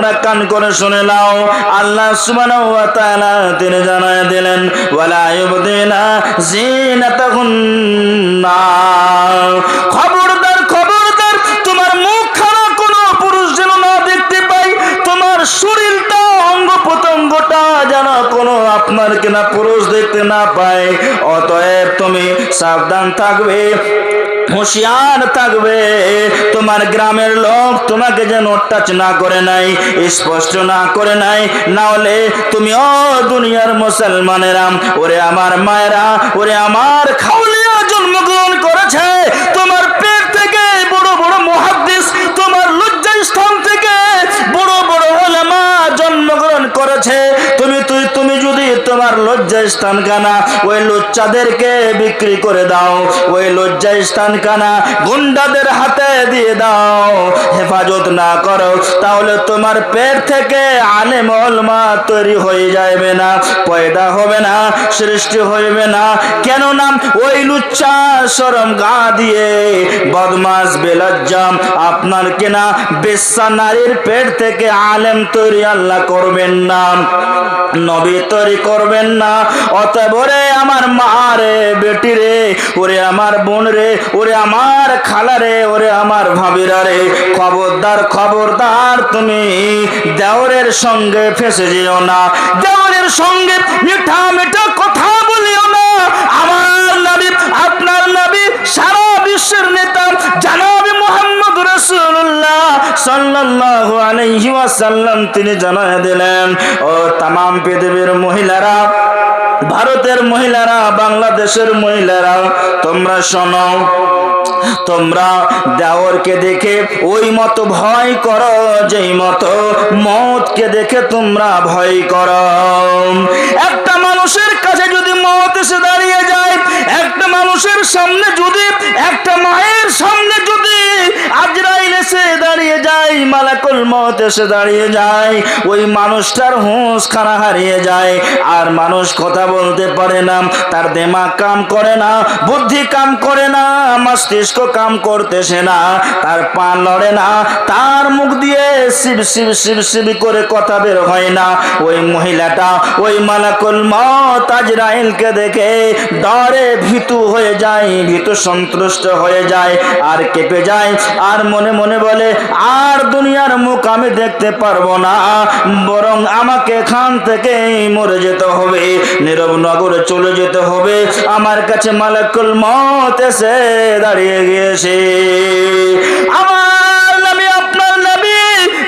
তোমরা কান করে শুনে নাও। আল্লাহ সুবহানাহু ওয়া তাআলা তিনি জানায় দিলেন ওয়ালা ইউবদিনা জিনাতাহুন্না, খবরদার খবরদার তোমার মুখখানা কোনো পুরুষ যেন না দেখতে পাই, তোমার শরীরটা অঙ্গ প্রত্যঙ্গটা যেন কোনো আপনার কিনা পুরুষ দেখতে না পায়। অতএব তুমি সাবধান থাকবে, হুঁশিয়ার থাকবে, তোমার গ্রামের লোক তোমাকে যেন টাচ না করে নাই, স্পষ্ট না করে নাই, না হলে তুমি ও দুনিয়ার মুসলমানেরা, ওরে আমার মায়েরা, ওরে আমার খাউলিয়া জন্মগ্রহণ করেছে, তোমার পেট থেকে বড় বড় মুহাদ্দিস, তোমার লজ্জা স্থান থেকে বড় বড় উলামা জন্মগ্রহণ করেছে। তুমি যদি তোমার লজ্জা স্থান কানা ওই লজ্জাদেরকে বিক্রি করে দাও, ওই লজ্জা স্থান কানা গুন্ডাদের হাতে দিয়ে দাও, হেফাজত না করো, তাহলে তোমার পেট থেকে আলেম উলামা তৈরি হয়ে যাবে না, পয়দা হবে না, সৃষ্টি হইবে না। কেন না ওই লুচ্চা শরম গা দিয়ে বদমাস বেলজ্জা আপনার কিনা বেশ্যা নারীর পেট থেকে আলেম তৈরি আল্লাহ করবেন না, নবী তৈরি করবেন না। অতএব ওরে আমার মা রে, বেটি রে, ওরে আমার বোন রে, ওরে আমার খালা রে, ওরে আমার ভাবিরা রে, খবরদার খবরদার তুমি দেওরের সঙ্গে ফেসে যেও না, দেওরের সঙ্গে মিঠা মিঠা কথা বলিও না। আমার নবী, আপনার নবী, সারা বিশ্বের নেতা জনাবে মুহাম্মদ রাসূলুল্লাহ সাল্লাল্লাহু আলাইহি ওয়াসাল্লাম তিনি জানায় দিলেন, ও तमाम পৃথিবীর মহিলারা, ভারতের মহিলারা, বাংলাদেশের মহিলারা, তোমরা শোনো, তোমরা দেওরকে দেখে ওই মতো ভয় করো যেই মতো মওতকে দেখে তোমরা ভয় করো। একটা মানুষের কাছে যদি মওত এসে দাঁড়িয়ে যায়, একটা মানুষের সামনে যদি, একটা মায়ের সামনে যদি আজরাইল এসে দাঁড়িয়ে যায়, মালাকুল মওত এসে দাঁড়িয়ে যায়, ওই মানুষটার হুঁশ খানা হারিয়ে যায়, আর মানুষ কথা বলতে পারে না, তার দিমাগ কাম করে না, বুদ্ধি কাম করে না, মস্তিষ্ক কাম করতেছে না, তার পা লড়ে না, তার মুখ দিয়ে শিব শিব শিব শিব করে কথা বের হয় না। ওই মহিলাটা ওই মালাকুল মওত আজরাইলকে দেখে ডরে ভীতু হয়ে যায়, ভীতু সন্ত্রস্ত হয়ে যায়, আর কেঁপে যায়, আর মনে মনে বলে আর দুনিয়ার মুখ আমি দেখতে পারবো না, বরং আমাকে এখান থেকে মরে যেতে হবে, নীরব নগরে চলে যেতে হবে। আমার কাছে মালাকুল মওত এসে দাঁড়িয়ে গিয়েছে। আমার নবী, আপনার নবী,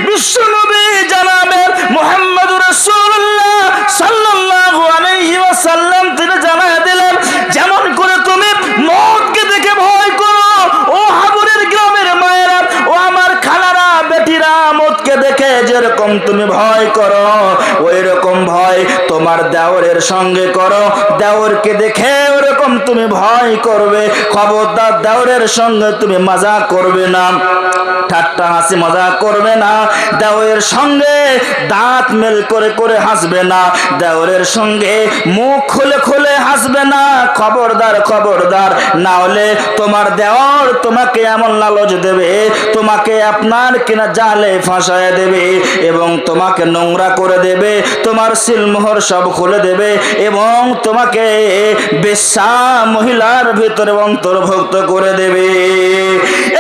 বিশ্ব নবী জনাবে মুহাম্মদ রাসূলুল্লাহ সাল্লাল্লাহু আলাইহি ওয়াসাল্লাম তিনি জানায় দিলেন, যেমন করে তুমি মওতকে দেখে ভয় করো, ও হাবুরের গ্রামের মায়েরা, ও আমার খালারা, বেটিরা, মওতকে দেখে যেরকম তুমি ভয় করো, ওই রকম ভয় তোমার দেওরের সঙ্গে করো, দেওরকে দেখে ওরকম তুমি ভয় করবে। খবরদার দেওরের সঙ্গে তুমি মজা করবে না, ঠাট্টা হাসি মজা করবে না, দেওরের সঙ্গে দাঁত মেল করে করে হাসবে না, দেওরের সঙ্গে মুখ খুলে খুলে হাসবে না। খবরদার খবরদার, না হলে তোমার দেওর তোমাকে এমন লালচ দেবে, তোমাকে আপনার কিনা জালে ফাঁসায় দেবে, এবং তোমাকে নোংরা করে দেবে, তোমার সিলমোহর সব খুলে দেবে, এবং তোমাকে বেশ্যা মহিলার ভিতরে অন্তর্ভুক্ত করে দেবে।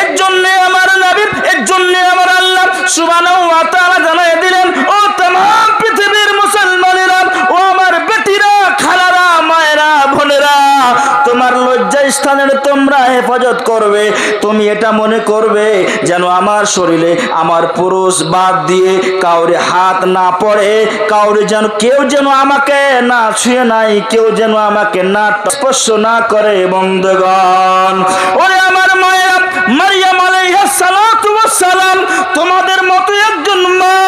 এর জন্য আমার নবী, এর জন্য আমার আল্লাহ সুবহানাহু ওয়া তাআলা জানায় দিলেন, ও तमाम পৃথিবীর মুসলমানেরা, ও আমার বেটিরা, খালারা, মায়েরা, বোনেরা, তোমার লজ্জা স্থানের তোমরা হেফাজত করবে। তুমি এটা মনে করবে যেন আমার শরীরে আমার পুরুষ বাদ দিয়ে কাউরে হাত না পড়ে, কাউরে যেন কেউ যেন আমাকে না ছুঁয়ে নাই, কেউ যেন আমাকে না স্পর্শ না করে। বন্ধুগণ, ওরে আমার মায়েরা, মারিয়াম আলাইহিস সালাতু ওয়াস সালাম তোমাদের মতো একজন মা,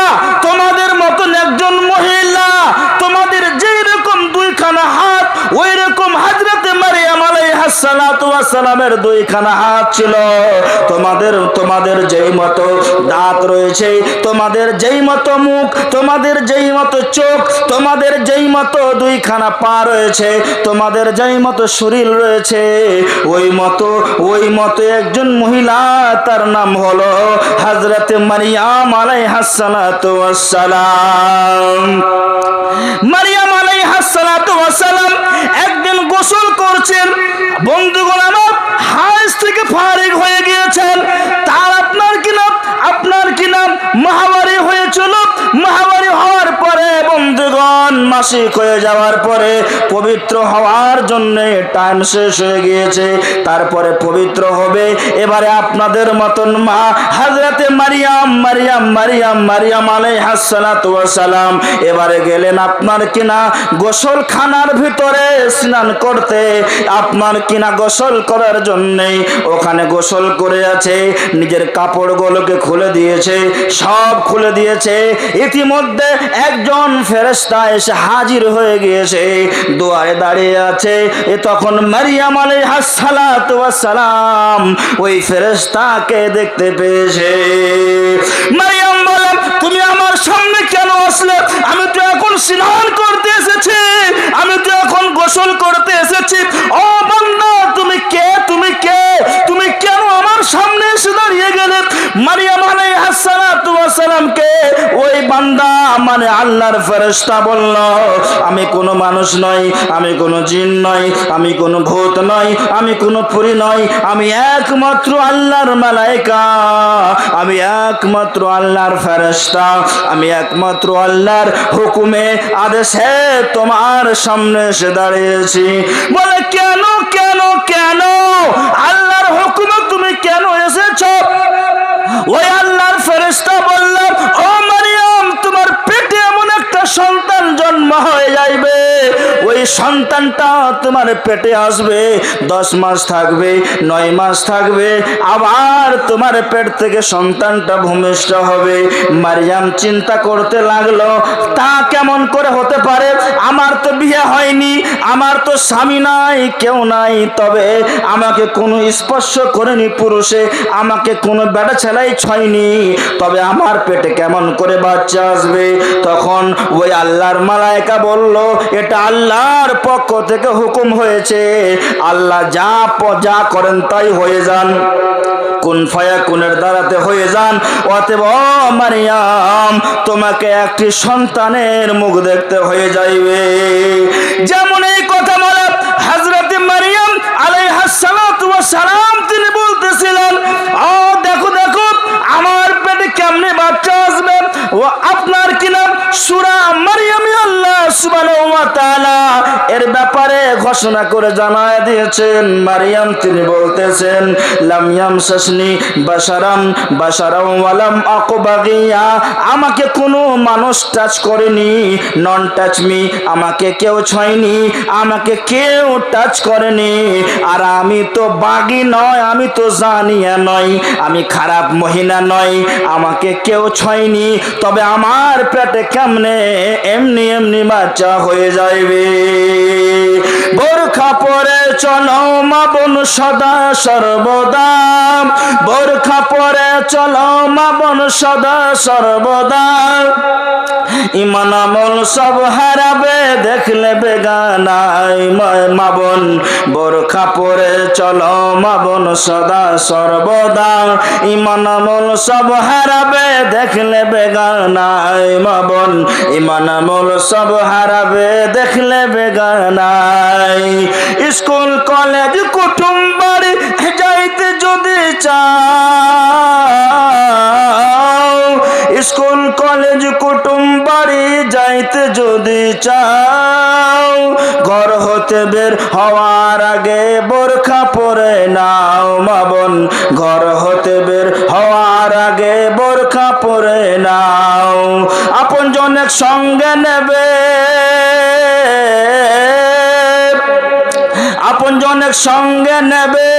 তোমাদের মতন একজন মহিলা, তোমাদের যেই রকম দুইখানা হাত, ওই রকম হযরতে মারিয়াম আলাইহিস আলাইহিসসালাতু ওয়াসসালামের দুইখানা হাত ছিল। তোমাদের যেই মতো দাঁত রয়েছে, তোমাদের যেই মতো মুখ, তোমাদের যেই মতো চোখ, তোমাদের যেই মতো দুইখানা পা রয়েছে, তোমাদের যেই মতো শরীর রয়েছে, ওই মতো একজন মহিলা, তার নাম হলো হযরত মারইয়াম আলাইহাসসালাতু ওয়াসসালাম। মারইয়াম আলাইহাসসালাতু ওয়াসসালাম একদিন গোসল করছেন। বন্ধুগণ আমার, হাজ থেকে ফারিগ হয়ে গিয়েছেন। তার আপনার কি নাম মাহওয়ারি হয়েছিল। মাহওয়ারি হওয়ার পরে বন্ধুগণ, মাসিক হয়ে যাওয়ার পরে পবিত্র হওয়ার জন্য টাইম শেষ হয়ে গিয়েছে। তারপরে পবিত্র হবে। এবারে আপনাদের মতন মা হযরতে মারইয়াম আলাইহাসসালাতু ওয়াসসালাম এবারে গেলেন আপনার কিনা গোসলখানার ভিতরে স্নান করতে, আপনার কিনা গোসল করার জন্য। ওখানে গোসল করে আছে, নিজের কাপড়গুলোকে খুলে দিয়েছে, সব খুলে দিয়েছে। ইতিমধ্যে একজন ফেরেশতা এসে হাজির হয়ে গিয়েছে, দুয়ারে দাঁড়িয়ে আছে। তখন মারইয়াম আলাইহাসসালাতু ওয়াসসালাম ওই ফেরেশতাকে দেখতে পেয়েছে। মারইয়াম বলে, তুমি আমার সামনে কেন আসলে? আমি তো এখন স্নান করতে এসেছি, আমি তো এখন গোসল করতে এসেছি। ও বান্দা, তুমি কে? তুমি কেন আমার সামনে এসে দাঁড়িয়ে গেলে? মারইয়াম আলাইহাসসালাতু ওয়াসসালামকে ওই বান্দা মানে আল্লাহর ফেরেশতা বলল, আমি কোনো মানুষ নই, আমি কোনো জিন নই, আমি কোনো ভূত নই, আমি কোনো পরী নই, আমি একমাত্র আল্লাহর মালায়েকা, আমি একমাত্র আল্লাহর ফেরেশতা, আমি একমাত্র আল্লাহর হুকুমে আদেশে তোমার সামনে এসে দাঁড়িয়েছি। বলে, কেন আল্লাহর হুকুমে তুমি কেন এসেছো? ওই আল্লাহর ফেরেশতা বলল, ও মারইয়াম, তোমার পেটে এমন একটা সন্তান জন্ম হয়ে যাবে, ওই সন্তানটা তোমার পেটে আসবে, 10 মাস থাকবে, 9 মাস থাকবে, আবার তোমার পেট থেকে সন্তানটা ভূমিষ্ঠ হবে। মারইয়াম চিন্তা করতে লাগলো, তা কেমন করে হতে পারে? আমার তো বিয়ে হয়নি, আমার তো স্বামী নাই, কেউ নাই, তবে আমাকে কোনো স্পর্শ করেনি পুরুষে, আমাকে কোনো বেটা ছেলাই ছয়নি, তবে আমার পেটে কেমন করে বাচ্চা আসবে? তখন ওই আল্লাহর মালায়েকা বলল, এটা আল্লাহর পক্ষ থেকে হুকুম হয়েছে, আল্লাহ যা করেন তাই হয়ে যান, কুন ফায়াকুনের দ্বারাতে হয়ে যান। অতএব ও মারইয়াম, তোমাকে একটি সন্তানের মুখ দেখতে হয়ে যাইবে। যেমন এই কথা বলে হযরত মারইয়াম আলাইহাসসালাতু ওয়াসসালাম তিনি বলতেছিলেন, ও দেখো আমার পেটে কেমনে বাচ্চা আসবে। ও আপনার কি নাম সূরা মারইয়ামে আল্লাহ সুবহানাহু ওয়া তাআলা এর ব্যাপারে ঘোষণা করে জানায় দিয়েছেন। মারইয়াম তিনি বলতেছেন, লাম ইয়ামসাসনি বাশারাম ওয়ালাম আকবাগিয়া, আমাকে কোনো মানুষ টাচ করেনি, নন টাচ মি, আমাকে কেউ ছয়নি, আমাকে কেউ টাচ করেনি। আর আমি তো বাগী নয়, আমি তো জানিয়া নয়, আমি খারাপ মহিলা নয়, আমাকে কেউ ছয়নি, তবে আমার পেটে কেমনে এমনি বাচ্চা হয়ে যাইবে। বোরখা পরে চলো মা বোন সদা সর্বদা, বোরখা পরে চলো মা বোন সদা সর্বদা, ইমান আমল সব হারাবে দেখলে বেগানাই। মা বোন বোরখা পরে চলো মা বোন সদা সর্বদা, ইমান আমল সব হারাবে দেখলে বেগানাই। মা বোন ইমান আমল সব হারাবে দেখলে বেগানাই। স্কুল কলেজ কুটুম বাড়ি যাইতে যদি চাও, স্কুল কলেজ কুটুম বাড়ি যাইতে যদি চাও, ঘর হতে বের হওয়ার আগে বোরখা পরে নাও। মা বোন ঘর হতে বের হওয়ার আগে বোরখা পরে নাও। আপন জনের সঙ্গে নেবে, আপন জনের সঙ্গে নেবে,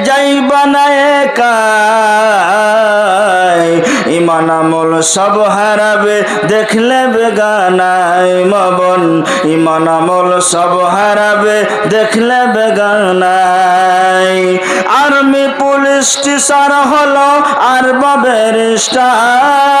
যাইবা না একা। ইমান আমল সব হারাবে দেখলে বেগানাই মবন ইমান আমল সব হারাবে দেখলে বেগানাই আর্মি পুলিশ টিচার হলো আর ব্যারিস্টার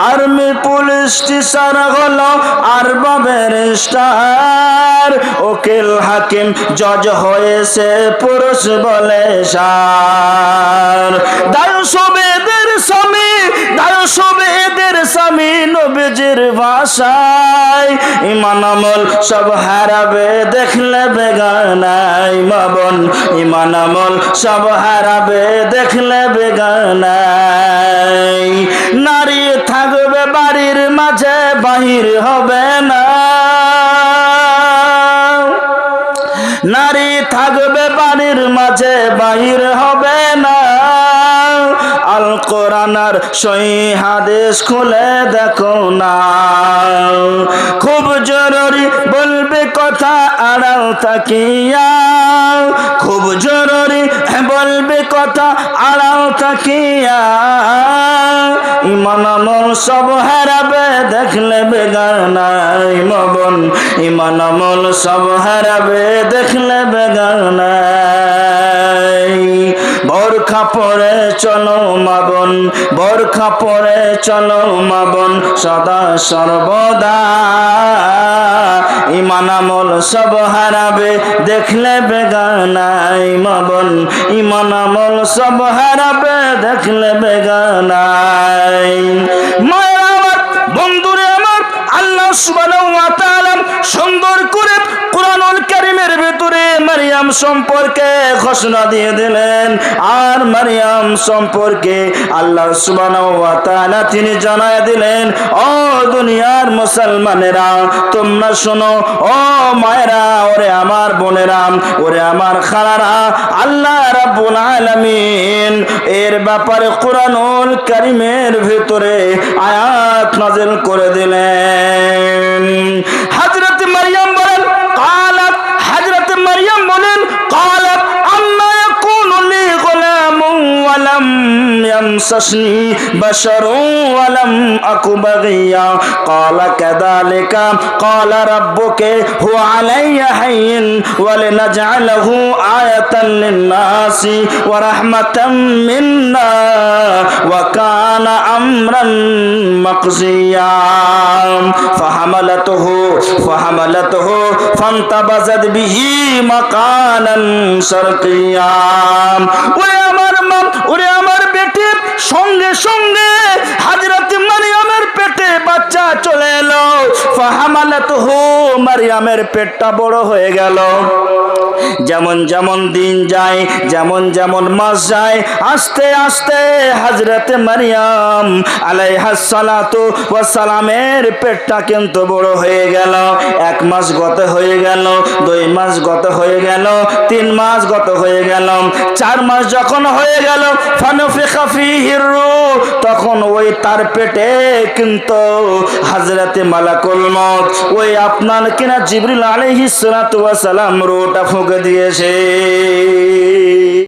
আর্মি পুলিশ টিচার হলো আর ব্যারিস্টার উকিল হাকিম জজ হয়েছে পুরুষ বলে সার দায়ুসবেদের স্বামী দায়ুসবেদের স্বামী নবীজির ভাষায় ইমান আমল সব হারাবে দেখলে বেগানাই মাবন ইমান আমল সব হারাবে দেখলে বেগানাই নারী থাকবে বাড়ির মাঝে বাহির হবে না নারী থাকবে বাড়ির মাঝে বাহির হবে না আল কোরআনের সহি হাদিস খুলে দেখো না খুব জরুরি বলবে কথা আড়াল তাকিয়া খুব জরুরি বলবে কথা আড়াল তাকিয়া ইমান আমল সব হারাবে দেখলে বেগানাই মবন ইমান আমল সব হারাবে দেখলে বেগানাই বোরখা পরে চলো মাবন বোরখা পরে চলো মাবন সদা সর্বদা ইমান আমল সব হারাবে দেখলে বেগানাই মাবন ইমান আমল সব হারাবে দেখলে বেগানাই মায়ের আমার বন্ধুরে আমার আল্লাহ সুবহানাহু ওয়া তাআলা সুন্দর করে কুরআনুল কারীমের ভিতরে মারইয়াম সম্পর্কে ঘোষণা দিয়ে দিলেন আর মারইয়াম সম্পর্কে আল্লাহ সুবহানাহু ওয়া তাআলা তিনি জানায় দিলেন ও দুনিয়ার মুসলমানেরা তোমরা শোনো ও মায়েরা ওরে আমার বোনেরা ওরে আমার খালারা আল্লাহ রাব্বুল আলামিন এর ব্যাপারে কুরআনুল কারীমের ভিতরে আয়াত নাযিল করে দিলেন হযরত মারইয়াম বলেন قالت হযরত মারইয়াম বলেন قالت আম্মা ইয়াকুনু লি গুলামুন ওয়া লাম ইয়ামসাসনি বাশারুন ওয়া লাম আকু বাগিয়া قال كذلك قال ربك هو علي حين ولنجعله آية للناس ورحمة منا وكان أمرا مقضيا فحملته فانتبذت به مكانا شرقيا ওরে আমার বেটি সঙ্গে সঙ্গে হযরত মারইয়ামের পেটে বাচ্চা চলে এলো ফাহামালাতুহু মারইয়ামের পেটটা বড় হয়ে গেল যেমন যেমন দিন যায় যেমন যেমন মাস যায় আস্তে আস্তে হযরত মারইয়াম আলাইহাস সালাতু ওয়াস সালামের পেটটা কিন্তু বড় হয়ে গেল 1 মাস গত হয়ে গেল 2 মাস গত হয়ে গেল 3 মাস গত হয়ে গেল 4 মাস যখন হয়ে গেল ফানুফিখা ফীহির রূহ তখন ওই তার পেটে কিন্তু হযরত মালাকুল মউত ওই আপনার কিনা জিবরিল আলাইহিস সালাতু ওয়াস সালাম রূহটা ফুঁকে দিয়েছে